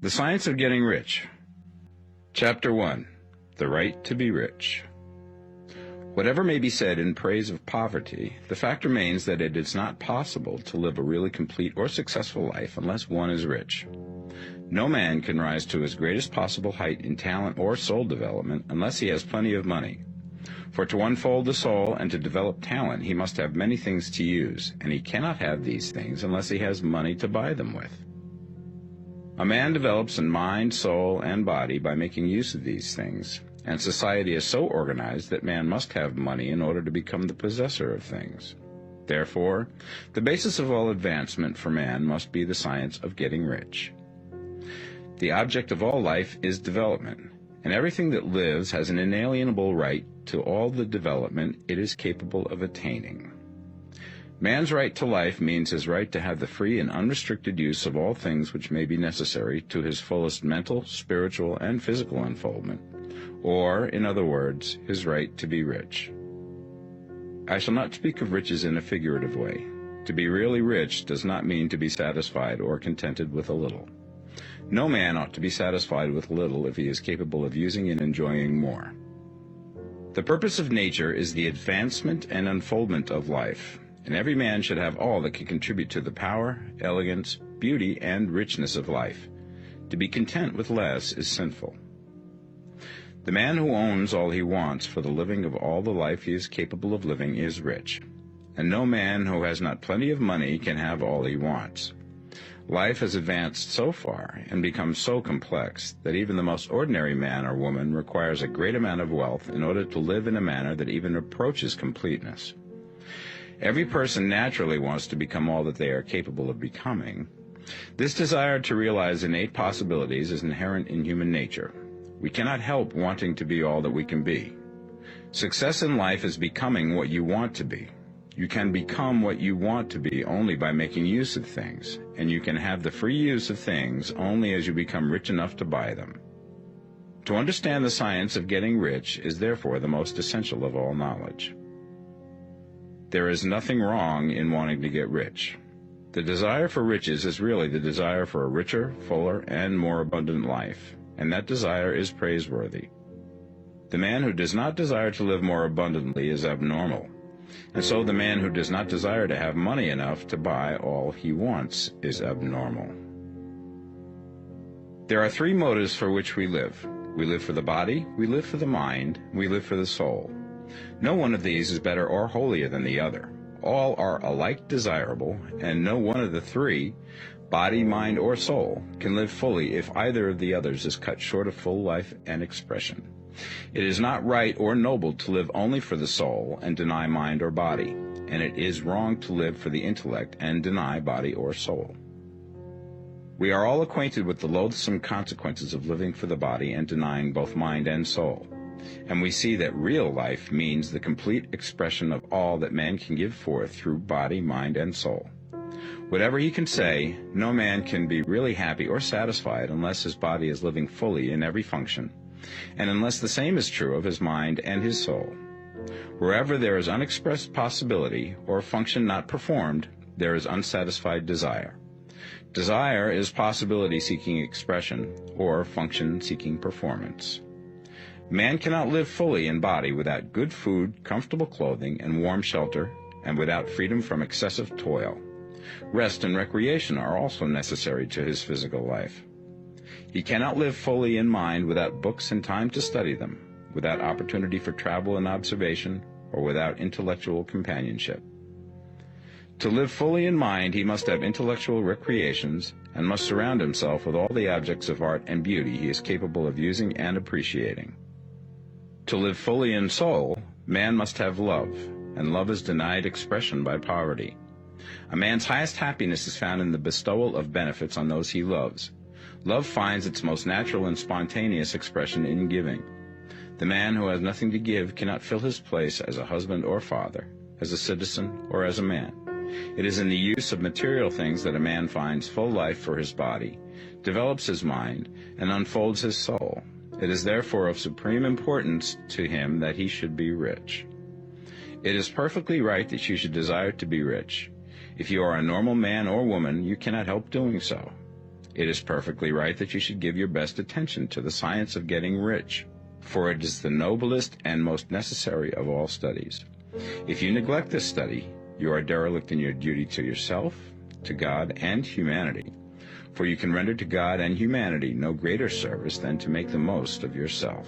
The Science of Getting Rich. Chapter 1. The Right to be Rich. Whatever may be said in praise of poverty, the fact remains that it is not possible to live a really complete or successful life unless one is rich. No man can rise to his greatest possible height in talent or soul development unless he has plenty of money. For to unfold the soul and to develop talent, he must have many things to use, and he cannot have these things unless he has money to buy them with. A man develops in mind, soul, and body by making use of these things, and society is so organized that man must have money in order to become the possessor of things. Therefore, the basis of all advancement for man must be the science of getting rich. The object of all life is development, and everything that lives has an inalienable right to all the development it is capable of attaining. Man's right to life means his right to have the free and unrestricted use of all things which may be necessary to his fullest mental, spiritual, and physical unfoldment, or, in other words, his right to be rich. I shall not speak of riches in a figurative way. To be really rich does not mean to be satisfied or contented with a little. No man ought to be satisfied with little if he is capable of using and enjoying more. The purpose of nature is the advancement and unfoldment of life, and every man should have all that can contribute to the power, elegance, beauty, and richness of life. To be content with less is sinful. The man who owns all he wants for the living of all the life he is capable of living is rich, and no man who has not plenty of money can have all he wants. Life has advanced so far and become so complex that even the most ordinary man or woman requires a great amount of wealth in order to live in a manner that even approaches completeness. Every person naturally wants to become all that they are capable of becoming. This desire to realize innate possibilities is inherent in human nature. We cannot help wanting to be all that we can be. Success in life is becoming what you want to be. You can become what you want to be only by making use of things, and you can have the free use of things only as you become rich enough to buy them. To understand the science of getting rich is therefore the most essential of all knowledge. There is nothing wrong in wanting to get rich. The desire for riches is really the desire for a richer, fuller, and more abundant life, and that desire is praiseworthy. The man who does not desire to live more abundantly is abnormal, and so the man who does not desire to have money enough to buy all he wants is abnormal. There are three motives for which we live. We live for the body, we live for the mind, we live for the soul. No one of these is better or holier than the other. All are alike desirable, and no one of the three, body, mind, or soul, can live fully if either of the others is cut short of full life and expression. It is not right or noble to live only for the soul and deny mind or body, and it is wrong to live for the intellect and deny body or soul. We are all acquainted with the loathsome consequences of living for the body and denying both mind and soul. And we see that real life means the complete expression of all that man can give forth through body, mind, and soul. Whatever he can say, no man can be really happy or satisfied unless his body is living fully in every function, and unless the same is true of his mind and his soul. Wherever there is unexpressed possibility or function not performed, there is unsatisfied desire. Desire is possibility seeking expression or function seeking performance. Man cannot live fully in body without good food, comfortable clothing, and warm shelter, and without freedom from excessive toil. Rest and recreation are also necessary to his physical life. He cannot live fully in mind without books and time to study them, without opportunity for travel and observation, or without intellectual companionship. To live fully in mind, he must have intellectual recreations, and must surround himself with all the objects of art and beauty he is capable of using and appreciating. To live fully in soul, man must have love, and love is denied expression by poverty. A man's highest happiness is found in the bestowal of benefits on those he loves. Love finds its most natural and spontaneous expression in giving. The man who has nothing to give cannot fill his place as a husband or father, as a citizen or as a man. It is in the use of material things that a man finds full life for his body, develops his mind, and unfolds his soul. It is therefore of supreme importance to him that he should be rich. It is perfectly right that you should desire to be rich. If you are a normal man or woman, you cannot help doing so. It is perfectly right that you should give your best attention to the science of getting rich, for it is the noblest and most necessary of all studies. If you neglect this study, you are derelict in your duty to yourself, to God, and humanity, for you can render to God and humanity no greater service than to make the most of yourself.